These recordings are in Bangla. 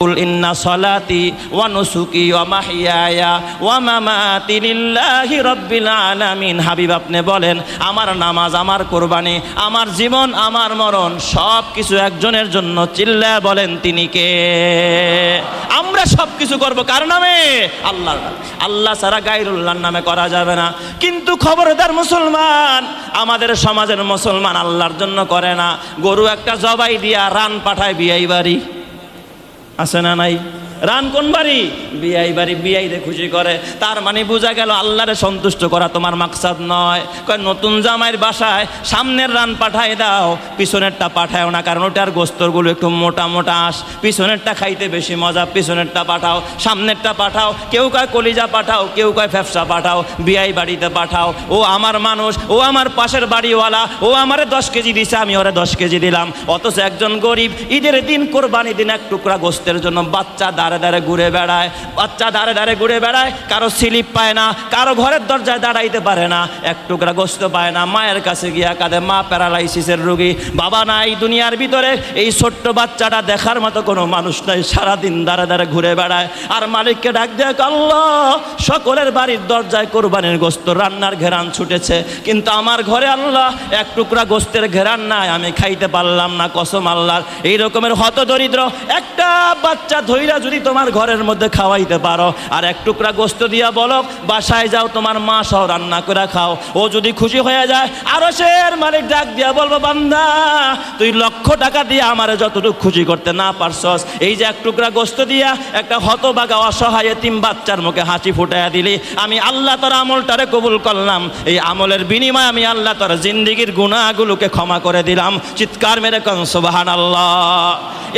কুল ইন্না সলাতি ওয়া নুসুকি ওয়া মাহইয়ায়া ওয়া মামাতি লিল্লাহি রাব্বিল আলামিন। হাবিব আপনি বলেন, আমার নামাজ, আমার কুরবানি, আমার জীবন, আমার মরণ সব কিছু একজনের জন্য। চিল্লায়া বলেন তিনি কে? আমরা সব কিছু করবো কার নামে? আল্লাহর নামে। আল্লাহ ছাড়া গায়রুল্লাহর নামে করা যাবে না। কিন্তু খবরদার মুসলমান, আমাদের সমাজের মুসলমান আল্লাহর জন্য করে না। গরু একটা জবাই দিয়া রান পাঠায় বিয়াই বাড়ি, আছে না নাই? রান কোন বাড়ি? বিয়াই বাড়ি। বিয়াইরে খুশি করে। তার মানে বোঝা গেল আল্লাহরে সন্তুষ্ট করা তোমার মাকসাদ নয়। কয় নতুন জামাইয়ের বাসায় সামনের রান পাঠায় দাও, পিছনেরটা পাঠাও না, কারণ ওটার গোস্তরগুলো একটু মোটা মোটা আস। পিছনেরটা খাইতে বেশি মজা, পিছনেরটা পাঠাও, সামনেরটা পাঠাও। কেউ কয় কলিজা পাঠাও, কেউ কয় ফ্যাপসা পাঠাও, বিয়াই বাড়িতে পাঠাও। ও আমার মানুষ, ও আমার পাশের বাড়িওয়ালা, ও আমারে 10 কেজি দিছে, আমি ওরে 10 কেজি দিলাম। অথচ একজন গরিব ঈদের দিন, কোরবানি দিন এক টুকরা গোস্তের জন্য বাচ্চা দাঁড়ে দাঁড়ে ঘুরে বেড়ায়, বাচ্চা দাঁড়ে দাঁড়ে ঘুরে বেড়ায়, কারো স্লিপ পায় না, কারো ঘরের দরজায় দাঁড়াইতে পারে না, এক টুকরা গোস্ত পায় না। মায়ের কাছে গিয়া কাঁদে, মা প্যারালাইসিসের রোগী, বাবা নাই দুনিয়ার ভিতরে, এই ছোট্ট বাচ্চাটা দেখার মতো কোনো মানুষ নাই, সারাদিন দাঁড়ে দাঁড়ে ঘুরে বেড়ায়। আর মালিককে ডাক দেয়, আল্লাহ সকলের বাড়ির দরজায় কোরবানির গোস্ত রান্নার ঘেরান ছুটেছে, কিন্তু আমার ঘরে আল্লাহ এক টুকরা গোস্তের ঘেরান নাই, আমি খাইতে পারলাম না। কসম আল্লাহর, এই রকমের হতদরিদ্র একটা বাচ্চা ধইরা যদি তোমার ঘরের মধ্যে খাওয়াইতে পারো, আর এক টুকরা গোস্ত দিয়া বলো বাসায় যাও তোমার মা সহ রান্না করে খাও, ও যদি খুশি হয়ে যায়, আরশের মালিক ডাক দিয়া বলবো, বান্দা তুই লক্ষ টাকা দিয়ে আমারে যতটুকু খুশি করতে না পারছস, এই যে এক টুকরা গোস্ত দিয়া একটা হতভাগা অসহায় এতিম বাচ্চার মুখে হাসি ফুটাইয়া দিলি, আমি আল্লাহ তোর আমলটারে কবুল করলাম। এই আমলের বিনিময়ে আমি আল্লাহ তোর জিন্দিগির গুনাহগুলোকে ক্ষমা করে দিলাম। চিৎকার মেরে কোন সুবহানাল্লাহ।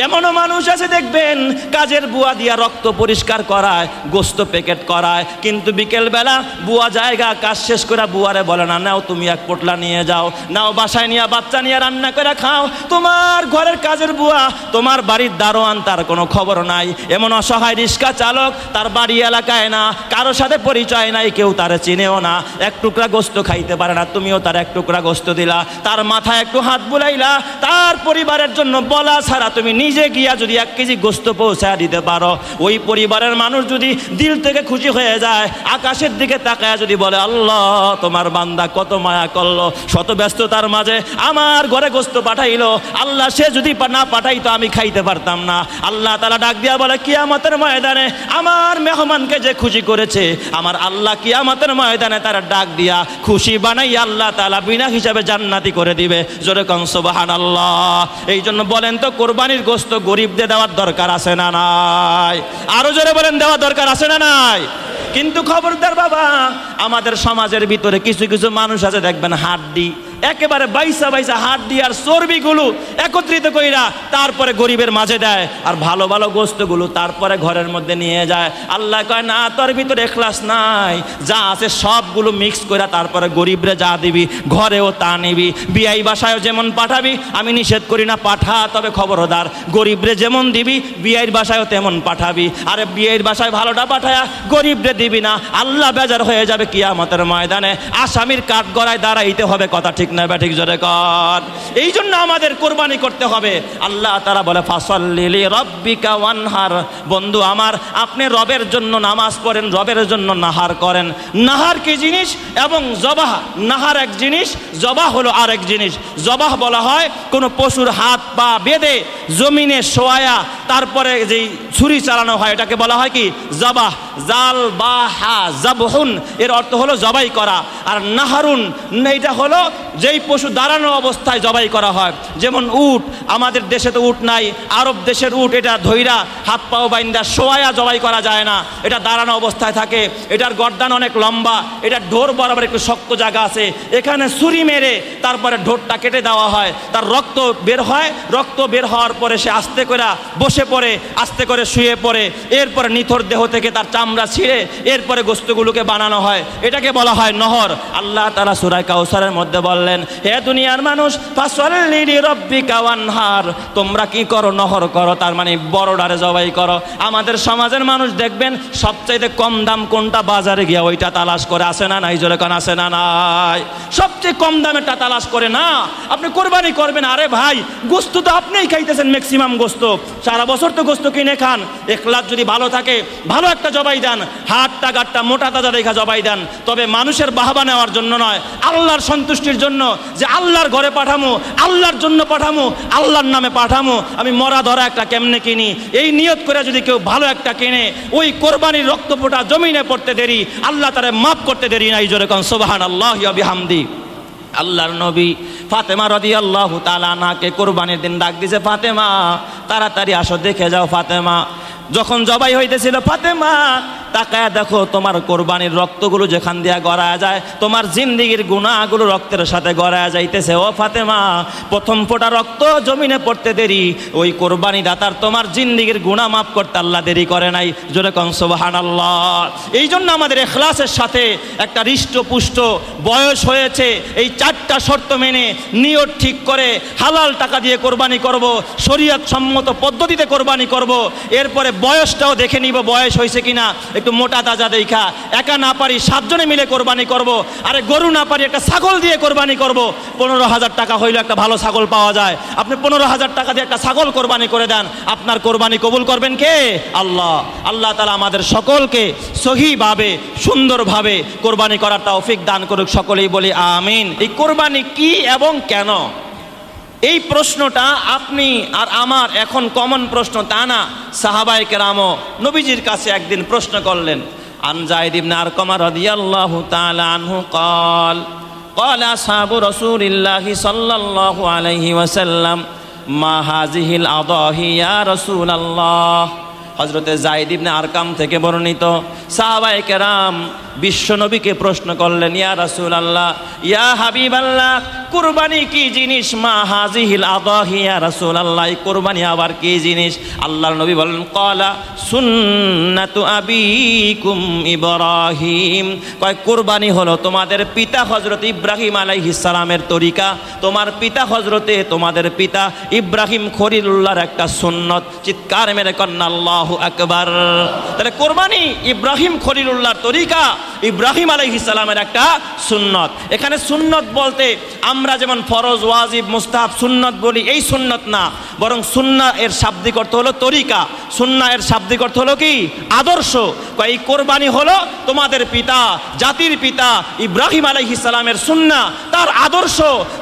এমনও মানুষ আছে দেখবেন, কাজের বুয়া দিয়া রক্ত পরিষ্কার করায়, গোস্ত প্যাকেট করায়, কিন্তু বিকেলবেলা বুয়া জায়গা কাজ শেষ করে বুয়ারে বলে না, নাও তুমি এক পোটলা নিয়ে যাও, নাও বাসায় নিয়ে বাচ্চা নিয়ে রান্না করে খাও। তোমার ঘরের কাজের বুয়া, তোমার বাড়ির দারোয়ান, তার কোনো খবর নাই। এমন অসহায় রিক্সা চালক, তার বাড়ি এলাকায় না, কারোর সাথে পরিচয় নাই, কেউ তারে চিনেও না, এক টুকরা গোস্ত খাইতে পারে না, তুমিও তার এক টুকরা গোস্ত দিলা, তার মাথায় একটু হাত বুলাইলা। তার পরিবারের জন্য বলা ছাড়া তুমি নিজে গিয়া যদি 1 কেজি গোস্ত পৌঁছায় দিতে পারো, ওই পরিবারের মানুষ যদি দিল থেকে খুশি হয়ে যায়, আকাশের দিকে তাকায় যদি বলে, আল্লাহ তোমার বান্দা কত মায়া করলো, শত ব্যস্ততার মাঝে আমার ঘরে গোস্ত পাঠাইলো, আল্লাহ সে যদি না পাঠাইতো আমি খাইতে পারতাম না। আল্লাহ তাআলা ডাক দিয়া বলে, কিয়ামতের ময়দানে আমার মেহমানকে যে খুশি করেছে, আমার আল্লাহ কিয়ামতের ময়দানে তারা ডাক দিয়া খুশি বানাই আল্লাহ তাআলা বিনা হিসাবে জান্নাতি করে দিবে। জোরে কোন সুবহানাল্লাহ। এই জন্য বলেন তো, কোরবানির গোস্ত গরিবদের দেওয়ার দরকার আছে না নাই? আরো জোরে বলেন, দেওয়া দরকার আছে না নাই? কিন্তু খবরদার বাবা, আমাদের সমাজের ভিতরে কিছু কিছু মানুষ আছে দেখবেন, হাড্ডি একেবারে বাইসা বাইসা হাড্ডি আর চর্বিগুলো একত্রিত কইরা তারপরে গরিবের মাঝে দেয়, আর ভালো ভালো গোস্তগুলো তারপরে ঘরের মধ্যে নিয়ে যায়। আল্লাহ কয়, না, তোর ভিতরে ইখলাস নাই, যা আছে সবগুলো মিক্স কইরা তারপরে গরিবরে যা দিবি, ঘরেও তা নিবি। বিয়াই বাসায়ও যেমন পাঠাবি, আমি নিষেধ করি না, পাঠা, তবে খবরদার গরিবরে যেমন দিবি বিয়াইর বাসায়ও তেমন পাঠাবি। আরে বিয়াইর বাসায় ভালোটা পাঠায়া গরিবরে দিবি না, আল্লাহ বেজার হয়ে যাবে কিয়ামতের ময়দানে, আসামির কাঠগড়ায় দাঁড়াইতে হবে। কথা ঠিক না ব্যাঠিক? জোরে কর। এই জন্য আমাদের কোরবানি করতে হবে। আল্লাহ তাআলা বলে, ফাসাল্লি লিরাব্বিকা ওয়ানহার। বন্ধু আমার, আপনি রবের জন্য নামাজ পড়েন, রবের জন্য নাহার করেন। নাহার কি জিনিস এবং জবাহ, নাহার এক জিনিস, জবাহ হলো আরেক জিনিস। জবাহ বলা হয় কোনো পশুর হাত পা বেঁধে জমিনে শোয়ায়া তারপরে যেই ছুরি চালানো হয়, এটাকে বলা হয় কি? জবাহ। জাল বা হা জাবহুন, এর অর্থ হলো জবাই করা। আর নাহারুন, এইটা হলো যেই পশু দাঁড়ানো অবস্থায় জবাই করা হয়। যেমন উট, আমাদের দেশে তো উট নাই, আরব দেশের উট, এটা ধইরা হাত পাও বাইন্দা শোয়া জবাই করা যায় না, এটা দাঁড়ানো অবস্থায় থাকে। এটার গর্দান অনেক লম্বা, এটা ঢোর বরাবর একটু শক্ত জায়গা আছে, এখানে ছুরি মেরে তারপরে ঢোরটা কেটে দেওয়া হয়, তার রক্ত বের হয়। রক্ত বের হওয়ার পরে সে আস্তে করে বসে পড়ে, আস্তে করে শুয়ে পড়ে, এরপরে নিথর দেহ থেকে তার চামড়া ছিঁড়ে এরপরে গোস্তগুলোকে বানানো হয়, এটাকে বলা হয় নহর। আল্লাহ তাআলা সূরা কাউসারের মধ্যে বললেন, হে দুনিয়ার মানুষ, ফাসাল্লি লিরাব্বিকা ওয়ানহার, তোমরা কি করো? নহর করো, তার মানে বড়ডারে জবাই করো। আমাদের সমাজের মানুষ দেখবেন সবচাইতে কম দাম কোনটা, বাজারে গিয়া ওইটা তালাশ করে। আসে না নাই? জোরে কোন আছে না নাই? সবচেয়ে কম দামেরটা তালাশ করে না। আপনি কোরবানি করবেন, আরে ভাই গোস্ত তো আপনিই খাইতেছেন, ম্যাক্সিমাম গোস্ত সারা বছর তো গোস্ত কিনে খান, ইখলাস যদি ভালো থাকে ভালো একটা জবাই দেন, হাটটা গাটটা মোটা তাজা দেখা জবাই দেন, তবে মানুষের বাহবা নেওয়ার জন্য নয়, আল্লাহর সন্তুষ্টির জন্য, যে আল্লাহর ঘরে পাঠামো, আল্লাহর জন্য পাঠামো, আল্লাহর নামে পাঠামো, আমি মরা ধরা একটা কেমনে কিনি, এই নিয়ত করে যদি কেউ ভালো একটা কিনে, ওই কোরবানির রক্ত ফোঁটা জমিনে পড়তে দেরি, আল্লাহ তারে মাফ করতে দেরি নাই। জোরে কোন সুবহানাল্লাহি ওয়া বিহামদি। আল্লাহর নবী ফাতেমা রাদিয়াল্লাহু তাআলা আনহাকে কোরবানির দিন ডাক দিয়েছে, ফাতেমা তাড়াতাড়ি আসো, দেখে যাও। ফাতেমা যখন জবাই হইতেছিল, ফাতেমা তাকায়া দেখো, তোমার কোরবানির রক্তগুলো যেখান দিয়া গড়ায়া যায়, তোমার জিন্দিগির গুনাহগুলো রক্তের সাথে গড়ায়া যাইতেছে। ও ফাতেমা, প্রথম ফোঁটা রক্ত জমিনে পড়তে দেরি, ওই কোরবানি দাতার তোমার জিন্দিগির গুনাহ মাফ করতে আল্লাহ দেরি করে নাই। জোরে কোন সুবহানাল্লাহ। এই জন্য আমাদের ইখলাসের সাথে একটা হৃষ্টপুষ্ট বয়স হয়েছে, এই 4টা শর্ত মেনে নিয়ত ঠিক করে হালাল টাকা দিয়ে কোরবানি করব, শরীয়ত সম্মত পদ্ধতিতে কোরবানি করব, এরপরে বয়সটাও দেখে নিব বয়স হয়েছে কিনা, একটু মোটা তাজা দেখা, একা না পারি 7 জনে মিলে কোরবানি করব, আরে গরু না পারি একটা ছাগল দিয়ে কোরবানি করব। 15,000 টাকা হইলে একটা ভালো ছাগল পাওয়া যায়, আপনি 15,000 টাকা দিয়ে একটা ছাগল কোরবানি করে দেন, আপনার কোরবানি কবুল করবেন কে? আল্লাহ। আল্লাহ তাআলা আমাদের সকলকে সহিভাবে সুন্দরভাবে কোরবানি করার তৌফিক দান করুক, সকলেই বলি আমিন। এই কোরবানি কি এবং কেন, এই প্রশ্নটা আপনি আর আমার এখন কমন প্রশ্ন তা না, সাহাবায়ে কেরামও নবীজির কাছে একদিন প্রশ্ন করলেন। আন যায়েদ ইবনে আরকাম রাদিয়াল্লাহু তাআলা আনহু قال قال اصحاب رسول الله صلى الله عليه وسلم ما هذه الاضاحي يا رسول الله। হযরতে যায়েদ ইবনে আরকাম থেকে বর্ণিত, সাহাবায়ে কেরাম বিশ্ব নবীকে প্রশ্ন করলেন, ইয়া রাসূলুল্লাহ, ইয়া হাবিবাল্লাহ, কুরবানি কি জিনিস? মা হাযিহিল আদাহি ইয়া রাসূলুল্লাহ, কুরবানি আবার কি জিনিস? আল্লাহর নবী বলেন, ক্বালা সুন্নাতু আবিকুম ইব্রাহিম, কয় কুরবানি হলো তোমাদের পিতা হযরত ইব্রাহিম আলাইহিস সালামের তরিকা, তোমার পিতা হযরতে তোমাদের পিতা ইব্রাহিম খলিলুল্লাহর একটা সুন্নত। চিৎকার মেরে কন্না আল্লাহু আকবার। তাহলে কুরবানি ইব্রাহিম খলিলুল্লাহর তরিকা, ইব্রাহিম আলাইহিস সালামের একটা সুন্নত। এখানে সুন্নত বলতে আমরা যেমন ফরজ, ওয়াজিব, মুস্তাহাব সুন্নত বলি, এই সুন্নত না, বরং সুন্নাহ এর শাব্দিক অর্থ হলো তরিকা, সুন্নাহ এর শাব্দিক অর্থ হলো কি? আদর্শ। এই কোরবানি হলো তোমাদের পিতা, জাতির পিতা ইব্রাহিম আলাইহিস সালামের সুন্নাহ, তার আদর্শ,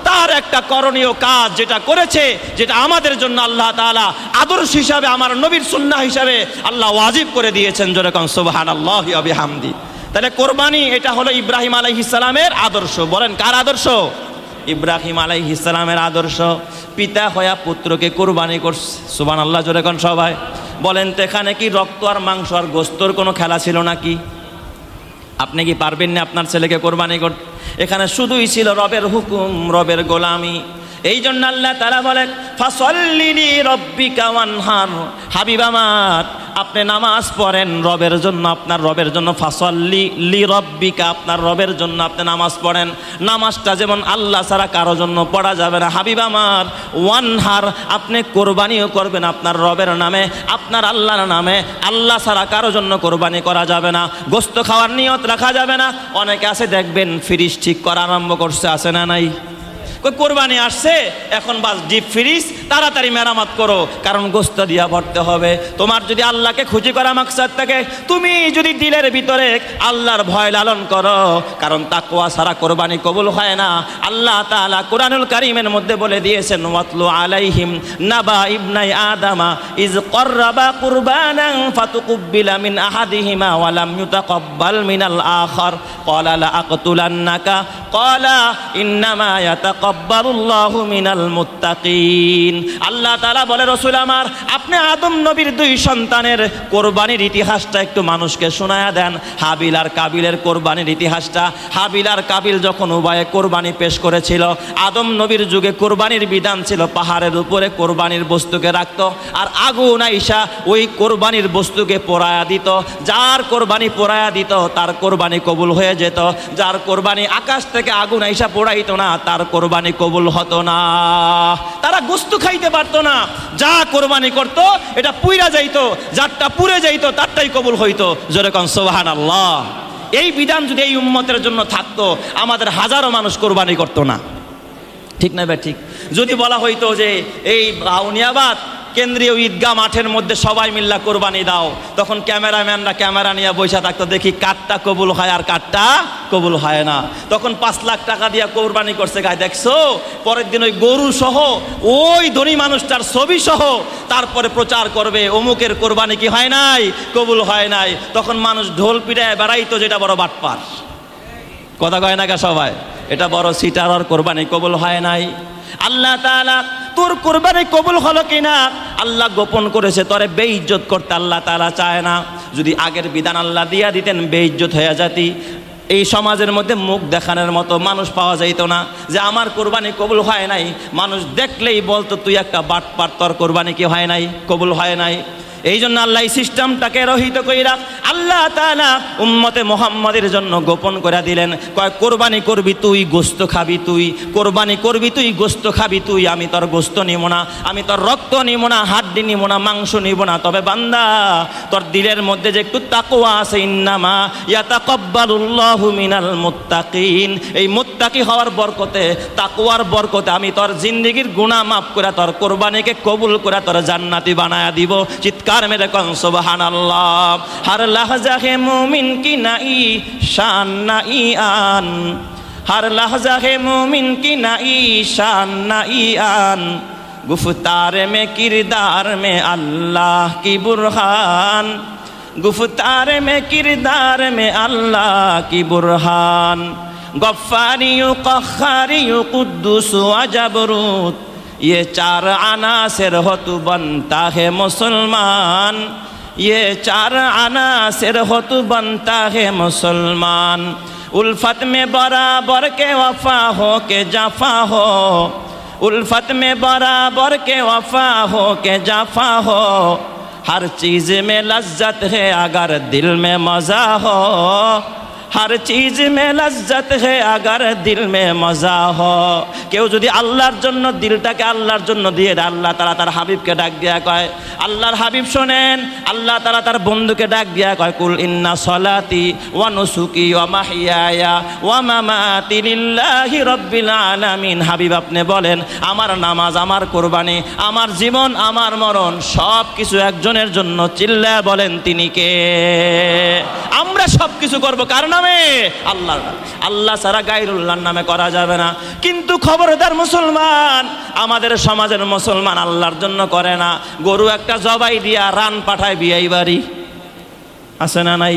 তার একটা করণীয় কাজ যেটা করেছে, যেটা আমাদের জন্য আল্লাহ তাআলা আদর্শ হিসাবে, আমার নবীর সুন্নাহ হিসাবে আল্লাহ ওয়াজিব করে দিয়েছেন। জোরে কোন সুবহানাল্লাহি ওয়া বিহামদি। তাহলে কোরবানি এটা হলো ইব্রাহিম আলাইহিস সালামের আদর্শ। বলেন কার আদর্শ? ইব্রাহিম আলাইহিস সালামের আদর্শ। পিতা হয়া পুত্রকে কোরবানি করছে, সুবহানাল্লাহ। জোরে কোন সবাই। বলেন তো এখানে কি রক্ত আর মাংস আর গোস্তর কোনো খেলা ছিল নাকি? আপনি কি পারবেন না আপনার ছেলেকে কোরবানি করতে? এখানে শুধুই ছিল রবের হুকুম, রবের গোলামি। এই জন্য আল্লাহ তাআলা বলেন, ফাসাল্লি লিরাব্বিকা ওয়ানহার, হাবিব আমার আপনি নামাজ পড়েন রবের জন্য, আপনার রবের জন্য। ফাসাল্লি লিরাব্বিকা, আপনার রবের জন্য আপনি নামাজ পড়েন। নামাজটা যেমন আল্লাহ ছাড়া কারো জন্য পড়া যাবে না, হাবিব আমার ওয়ানহার, আপনি কোরবানিও করবেন আপনার রবের নামে, আপনার আল্লাহর নামে। আল্লাহ ছাড়া কারো জন্য কোরবানি করা যাবে না, গোস্ত খাওয়ার নিয়ত রাখা যাবে না। অনেকে আছে দেখবেন ফ্রিজ ঠিক করা আরম্ভ করছে, আছে না নাই? কোরবানি আসছে, এখন বাস ডিপ ফ্রিজ তাড়াতাড়ি মেরামত করো, কারণ গোস্ত দিয়া ভরতে হবে। তোমার যদি আল্লাহকে খুশি করা মাকসাদ থাকে, তুমি যদি দিলের ভিতরে আল্লাহর ভয় লালন করো, কারণ তাকওয়া ছাড়া কোরবানি কবুল হয় না। আল্লাহ তাআলা কোরআনুল কারীমের মধ্যে বলে দিয়েছেন, ওয়াতলু আলাইহিম নাবা ইবনাই আদামা ইজ কররাবা কুরবানান ফাতুকুব্বিলা মিন আহাদিহিমা ওয়া লাম ইউতাকাব্বাল মিনাল আখার ক্বালা লা আকতুলান্নাকা ক্বালা ইন্নামা ইয়াতাকাব্বালুল্লাহু মিনাল মুত্তাকিন। আল্লাহ তাআলা বলে, রাসূল আমার আপনি আদম নবীর 2 সন্তানের কোরবানির ইতিহাসটা একটু মানুষকে শোনায়া দেন। হাবিল আর কাবিলের কোরবানির ইতিহাসটা। হাবিল আর কাবিল যখন উভয়ে কোরবানি পেশ করেছিল, আদম নবীর যুগে কোরবানির বিধান ছিল পাহাড়ের উপরে কোরবানির বস্তুকে রাখতো, আর আগুন আইসা ওই কোরবানির বস্তুকে পোড়ায়া দিত। যার কোরবানি পোড়ায়া দিত তার কোরবানি কবুল হয়ে যেত, যার কোরবানি আকাশ থেকে আগুন আইসা পোড়াইতো না তার কোরবানি কবুল হতো না। তারা গোস্ত খাইতে পারতো না, যা কোরবানি করত এটা পুইরা যাইতো, যারটা পুড়ে যাইতো তারটাই কবুল হইতো। জোরে কোন সুবহানাল্লাহ। এই বিধান যদি এই উম্মতের জন্য থাকতো, আমাদের হাজারো মানুষ কোরবানি করতো না। ঠিক না ভাই? ঠিক। যদি বলা হইতো যে এই বাউনিয়াবাদ কেন্দ্রীয় ঈদগাহ মাঠের মধ্যে সবাই মিল্লা কোরবানি দাও, তখন ক্যামেরাম্যানরা ক্যামেরা নিয়ে বসে থাকতো, দেখি কাঠটা কবুল হয় আর কাঠটা কবুল হয় না। তখন 5 লাখ টাকা দিয়ে কোরবানি করছে, গায়ে দেখছো, পরের দিন ওই গরু সহ ওই ধনী মানুষটার ছবি সহ তারপরে প্রচার করবে অমুকের কোরবানি কি হয় নাই, কবুল হয় নাই। তখন মানুষ ঢোল পিটায় বেড়াইতো, যেটা বড় বাটপার, কথা কয় না কা সবাই, এটা বড় সিটার, আর কোরবানি কবুল হয় নাই। আল্লাহ তাআলা তোর কোরবানি কবুল হলো কিনা আল্লাহ গোপন করেছে, তোরে বেইজ্জত করতে আল্লাহ তাআলা চায় না। যদি আগের বিধান আল্লাহ দিয়া দিতেন, বেইজ্জত হয়ে যাতি, এই সমাজের মধ্যে মুখ দেখানোর মতো মানুষ পাওয়া যাইতো না যে আমার কোরবানি কবুল হয় নাই। মানুষ দেখলেই বলতো তুই একটা বাটপার, তোর কোরবানি কি হয় নাই, কবুল হয় নাই। এই জন্য আল্লাহ এই সিস্টেমটাকে রহিত কইরা আল্লাহ তাআলা উম্মতে মুহাম্মাদের জন্য গোপন করে দিলেন, কয় কোরবানি করবি তুই, গোশত খাবি তুই, কোরবানি করবি তুই, গোশত খাবি তুই, আমি তোর গোশত নিব না, আমি তোর রক্ত নিব না, হাড্ডি নিব না, মাংস নিব না। তবে বান্দা তোর দিলের মধ্যে যে একটু তাকওয়া আছে, ইন্নামা ইয়াতাকাব্বালুল্লাহু মিনাল মুত্তাকিন, এই মুত্তাকি হওয়ার বরকতে, তাকওয়ার বরকতে আমি তোর জিন্দেগীর গুনাহ মাফ করে তোর কোরবানিকে কবুল করে তোর জান্নাতি বানায়া দিব। চিৎকার মেরে কন সুবহানাল্লাহ। हर लहजा है मोमिन की नई शान नई आन, हर लहजा है मोमिन की नई शान नई आन, गुफ्तार में किरदार में अल्लाह की बुरहान, गुफ्तार में किरदार में अल्लाह की बुरहान, गफ्फारियु क़ह्हारियु कुद्दूस व जबरूत, ये 4 अनासिर हो तो बनता है मुसलमान, ये 4 अनासिर हो तो बनता है मुसलमान, उल्फत में बराबर के वफा हो के जफा हो, उल्फत में बराबर के वफा हो के जफा हो, हर चीज़ में लज्जत है अगर दिल में मज़ा हो, हर चीज में लज्जत है अगर दिल में मजा हो। কেউ যদি আল্লাহর জন্য দিলটাকে আল্লাহর জন্য দিয়ে দেয়, আল্লাহ তাআলা তার হাবিবকে ডাক দিয়া কয়, আল্লাহর হাবিব শোনেন, আল্লাহ তাআলা তার বন্ধুকে ডাক দিয়া কয়, কুল ইন্না সলাতি ওয়া নুসুকি ওয়া মাহইয়ায়া ওয়া মামাতি লিল্লাহি রাব্বিল আলামিন। হাবিব আপনি বলেন, আমার নামাজ, আমার কোরবানি, আমার জীবন, আমার মরণ সব কিছু একজনের জন্য। চিল্লায় বলেন তিনি কে? আমরা সব কিছু করবো কার নামে? আল্লাহর নামে। আল্লাহ ছাড়া গায়রুল্লাহর নামে করা যাবে না। কিন্তু খবরদার মুসলমান, আমাদের সমাজের মুসলমান আল্লাহর জন্য করে না, গরু একটা জবাই দিয়া রান পাঠায় বিয়াই বাড়ি, আছে না নাই?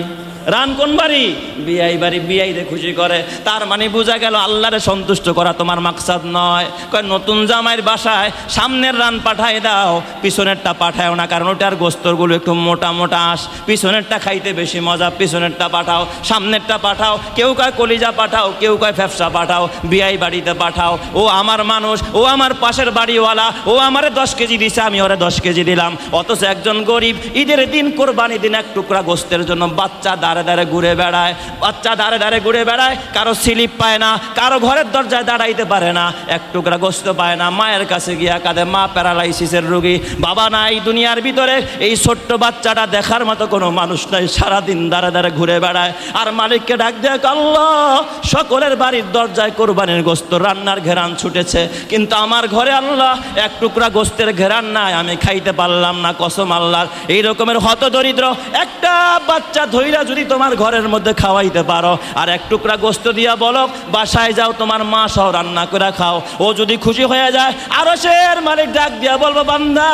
রান কোন বাড়ি? বিয়াই বাড়ি, বিয়াইরে খুশি করে। তার মানে বোঝা গেল আল্লাহরে সন্তুষ্ট করা তোমার মাকসাদ নয়। কয় নতুন জামাইয়ের বাসায় সামনের রান পাঠায় দাও, পিছনেরটা পাঠাও না, কারণ ওটার গোস্তরগুলো একটু মোটা মোটা আস, পিছনেরটা খাইতে বেশি মজা, পিছনেরটা পাঠাও, সামনেরটা পাঠাও। কেউ কয় কলিজা পাঠাও, কেউ কয় ফ্যাপসা পাঠাও, বিয়াই বাড়িতে পাঠাও। ও আমার মানুষ, ও আমার পাশের বাড়িওয়ালা, ও আমারে 10 কেজি দিছে, আমি ওরে 10 কেজি দিলাম। অথচ একজন গরিব ঈদের দিন, কোরবানি দিন এক টুকরা গোস্তের জন্য বাচ্চা দাঁড়ে দাঁড়ে ঘুরে বেড়ায়, বাচ্চা দাঁড়ে দাঁড়ে ঘুরে বেড়ায়, কারো স্লিপ পায় না, কারো ঘরের দরজায় দাঁড়াইতে পারে না, এক টুকরা গোস্ত পায় না, মায়ের কাছে গিয়া কাঁদে, মা প্যারালাইসিসের রোগী, বাবা নাই দুনিয়ার ভিতরে, এই ছোট্ট বাচ্চাটা দেখার মতো কোনো মানুষ নাই, সারাদিন দাঁড়ে দাঁড়ে ঘুরে বেড়ায়। আর মালিককে ডাক দেয়, আল্লাহ সকলের বাড়ির দরজায় কোরবানির গোস্ত রান্নার ঘেরান ছুটেছে, কিন্তু আমার ঘরে আল্লাহ এক টুকরা গোস্তের ঘেরান নাই, আমি খাইতে পারলাম না, কসম আল্লাহর। এই রকমের হতদরিদ্র একটা বাচ্চা ধইরা যদি তোমার ঘরের মধ্যে খাওয়াইতে পারো, আর এক টুকরা গোস্ত দিয়া বলো বাসায় যাও তোমার মা সহ রান্না করে খাও, ও যদি খুশি হয়ে যায়, আরশের মালিক ডাক দিয়া বলবো, বান্দা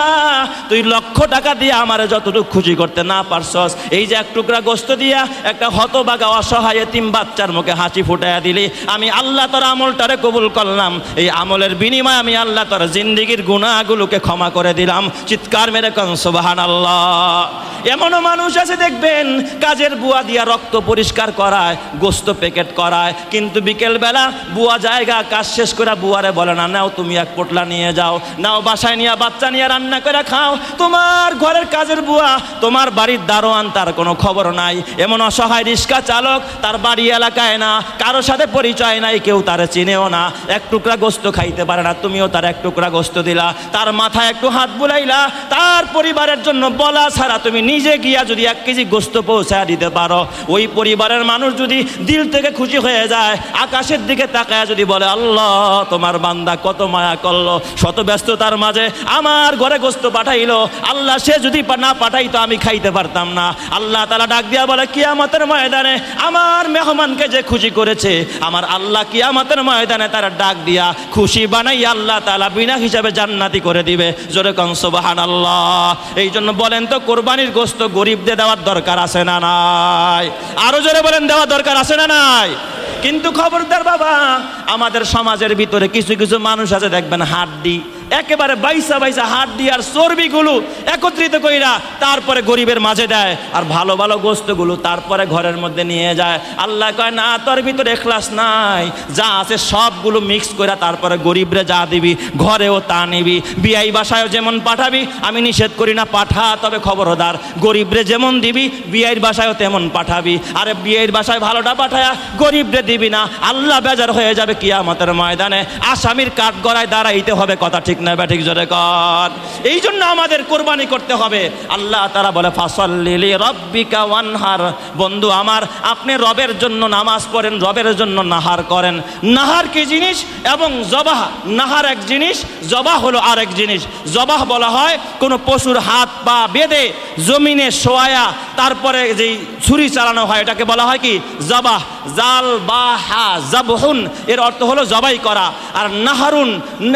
তুই লক্ষ টাকা দিয়ে আমারে যতটুকু খুশি করতে না পারছস, এই যে এক টুকরা গোস্ত দিয়া একটা হতভাগা অসহায় এতিম বাচ্চার মুখে হাসি ফুটাইয়া দিলি, আমি আল্লাহ তোর আমলটারে কবুল করলাম, এই আমলের বিনিময়ে আমি আল্লাহ তোর জিন্দেগীর গুনাহগুলোকে ক্ষমা করে দিলাম। চিৎকার মেরে কোন সুবহানাল্লাহ। এমনও মানুষ আছে দেখবেন, কাজের বুয়া দিয়া রক্ত পরিষ্কার করায়, গোস্ত প্যাকেট করায়, কিন্তু বিকেলবেলা বুয়া জায়গা কাজ শেষ করে বুয়ারে বলে না, নাও তুমি এক পোটলা নিয়ে যাও, নাও বাসায় নিয়ে বাচ্চা নিয়ে রান্না করে খাও। তোমার ঘরের কাজের বুয়া, তোমার বাড়ির দারোয়ান, তার কোনো খবর নাই। এমন অসহায় রিক্সা চালক, তার বাড়ি এলাকায় না, কারোর সাথে পরিচয় নাই, কেউ তারে চিনেও না, এক টুকরা গোস্ত খাইতে পারে না, তুমিও তার এক টুকরা গোস্ত দিলা, তার মাথায় একটু হাত বুলাইলা, তার পরিবারের জন্য বলা ছাড়া তুমি নিজে গিয়া যদি 1 কেজি গোস্ত পৌঁছায় দিতে পারো, ওই পরিবারের মানুষ যদি দিল থেকে খুশি হয়ে যায়, আকাশের দিকে তাকায় যদি বলে আল্লাহ তোমার বান্দা কত মায়া করলো, শত ব্যস্ততার মাঝে আমার ঘরে গোস্ত পাঠাইলো, আল্লাহ সে যদি না পাঠাইতো আমি খাইতে পারতাম না। আল্লাহ তাআলা ডাক দিয়া বলে কিয়ামতের ময়দানে আমার মেহমানকে যে খুশি করেছে, আমার আল্লাহ কিয়ামতের ময়দানে তারা ডাক দিয়া খুশি বানাই আল্লাহ তাআলা বিনা হিসাবে জান্নাতি করে দিবে। জোরে কোন সুবহানাল্লাহ। এই জন্য বলেন তো কোরবানির গোস্ত গরিবদের দেওয়ার দরকার আছে না নাই? আরো জোরে বলেন দেওয়ার দরকার আছে না নাই? কিন্তু খবরদার বাবা, আমাদের সমাজের ভিতরে কিছু কিছু মানুষ আছে দেখবেন হাড্ডি একেবারে বাইসা বাইসা হাড্ডি আর চর্বিগুলো একত্রিত কইরা তারপরে গরিবের মাঝে দেয়, আর ভালো ভালো গোস্তগুলো তারপরে ঘরের মধ্যে নিয়ে যায়। আল্লাহ কয় না, তোর ভিতরে ইখলাস নাই, যা আছে সবগুলো মিক্স কইরা তারপরে গরিবরে যা দিবি ঘরেও তা নিবি। বিয়াই বাসায়ও যেমন পাঠাবি, আমি নিষেধ করি না পাঠা, তবে খবরদার গরিবরে যেমন দিবি বিয়াইর বাসায়ও তেমন পাঠাবি। আরে বিয়াইর বাসায় ভালোটা পাঠায়া গরিবরে দিবি না, আল্লাহ বেজার হয়ে যাবে কিয়ামতের ময়দানে, আসামির কাঠ গড়ায় দাঁড়াইতে হবে। কথা ঠিক না ব্যাঠিক? জোরে কর। এই জন্য আমাদের কোরবানি করতে হবে। আল্লাহ তাআলা বলে ফাসাল্লি লিরাব্বিকা ওয়ানহার। বন্ধু আমার, আপনি রবের জন্য নামাজ পড়েন, রবের জন্য নাহার করেন। নাহার কি জিনিস এবং জবাহ, নাহার এক জিনিস, জবাহ হলো আরেক জিনিস। জবাহ বলা হয় কোনো পশুর হাত পা বেঁধে জমিনে শোয়ায়া তারপরে যেই ছুরি চালানো হয় এটাকে বলা হয় কি জবাহ। জাল বা হা জাবহুন এর অর্থ হলো জবাই করা। আর নাহারুন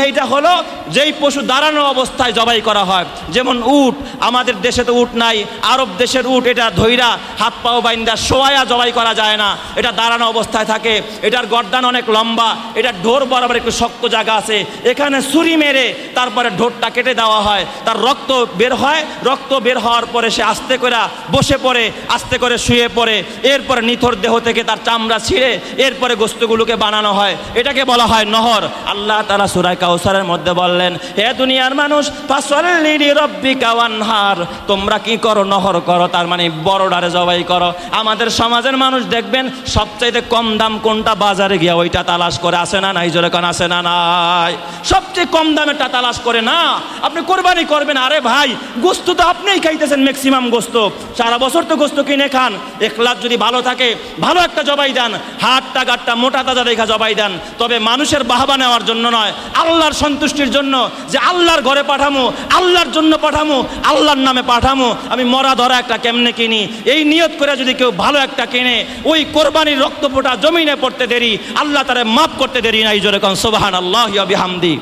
এইটা হলো যেই পশু দাঁড়ানো অবস্থায় জবাই করা হয়। যেমন উট, আমাদের দেশে তো উট নাই, আরব দেশের উট এটা ধইরা হাত পাও বাইন্দা শোয়া জবাই করা যায় না, এটা দাঁড়ানো অবস্থায় থাকে। এটার গর্দান অনেক লম্বা, এটা ঢোর বরাবর একটু শক্ত জায়গা আছে, এখানে ছুরি মেরে তারপরে ঢোরটা কেটে দেওয়া হয়, তার রক্ত বের হয়। রক্ত বের হওয়ার পরে সে আস্তে করে বসে পড়ে, আস্তে করে শুয়ে পড়ে, এরপরে নিথর দেহ থেকে তার চামড়া ছিঁড়ে এরপরে গোস্তগুলোকে বানানো হয়, এটাকে বলা হয় নহর। আল্লাহ তাআলা সূরা কাউসারের মধ্যে বললেন, হে দুনিয়ার মানুষ ফাসাল্লি লিরাব্বিকা ওয়ানহার, তোমরা কি করো? নহর করো, তার মানে বড়ডারে জবাই করো। আমাদের সমাজের মানুষ দেখবেন সবচাইতে কম দাম কোনটা, বাজারে গিয়া ওইটা তালাশ করে। আসে না নাই? জোরে কোন আছে না নাই? সবচেয়ে কম দামেরটা তালাশ করে না। আপনি কোরবানি করবেন, আরে ভাই গোস্ত তো আপনিই খাইতেছেন ম্যাক্সিমাম গোস্ত, সারা বছর তো গোস্ত কিনে খান। ইখলাস যদি ভালো থাকে ভালো একটা জবাই দেন, হাটটা গাটটা মোটা তাজা দেখা জবাই দেন, তবে মানুষের বাহবা নেওয়ার জন্য নয়, আল্লাহর সন্তুষ্টির জন্য, যে আল্লাহর ঘরে পাঠামো, আল্লাহর জন্য পাঠামো, আল্লাহর নামে পাঠামো। আমি মরা ধরা একটা কেমনে কিনি, এই নিয়ত করে যদি কেউ ভালো একটা কিনে, ওই কোরবানির রক্ত ফোঁটা জমিনে পড়তে দেরি, আল্লাহ তারে মাফ করতে দেরি নাই। জোরে কোন সুবহানাল্লাহি ওয়া বিহামদি।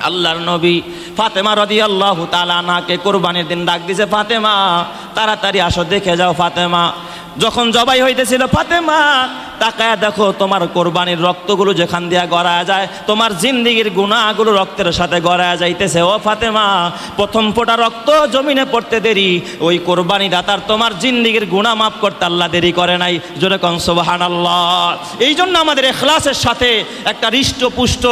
আল্লাহর নবী ফাতেমা রাদিয়াল্লাহু তাআলা আনহাকে কোরবানির দিন ডাক দিয়েছে, ফাতেমা তাড়াতাড়ি আসো, দেখে যাও। ফাতেমা যখন জবাই হইতেছিল, ফাতেমা তাকায় দেখো তোমার কোরবানির রক্তগুলো যেখান দিয়া গড়ায় যায়, তোমার জিন্দিগির গুনাহগুলো রক্তের সাথে গড়ায় যাইতেছে। ও ফাতেমা, প্রথম ফোঁটা রক্ত জমিনে পড়তে দেরি, ওই কোরবানি দাতার তোমার জিন্দিগির গুনাহ মাফ করতে আল্লাহ দেরি করে নাই। জোরে কোন সুবহানাল্লাহ। এই জন্য আমাদের ইখলাসের সাথে একটা হৃষ্টপুষ্ট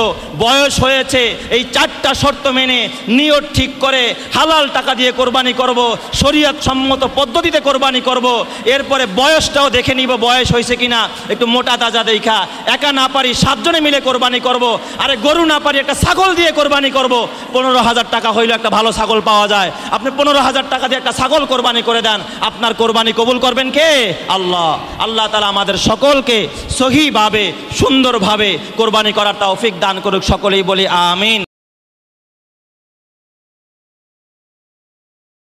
বয়স হয়েছে, এই চারটা শর্ত মেনে নিয়ত ঠিক করে হালাল টাকা দিয়ে কোরবানি করব, শরীয়ত সম্মত পদ্ধতিতে কোরবানি করব। এরপরে বয়সটাও দেখে নিব বয়স হয়েছে কিনা, একটু মোটা তাজা দেখা। একা না পারি 7 জনে মিলে কোরবানি করব। আরে গরু না পারি একটা ছাগল দিয়ে কোরবানি করব। 15,000 টাকা হইলে একটা ভালো ছাগল পাওয়া যায়, আপনি 15,000 টাকা দিয়ে একটা ছাগল কোরবানি করে দেন, আপনার কোরবানি কবুল করবেন কে? আল্লাহ। আল্লাহ তাআলা আমাদের সকলকে সহিভাবে সুন্দরভাবে কোরবানি করার তৌফিক দান করুক। সকলেই বলি আমিন।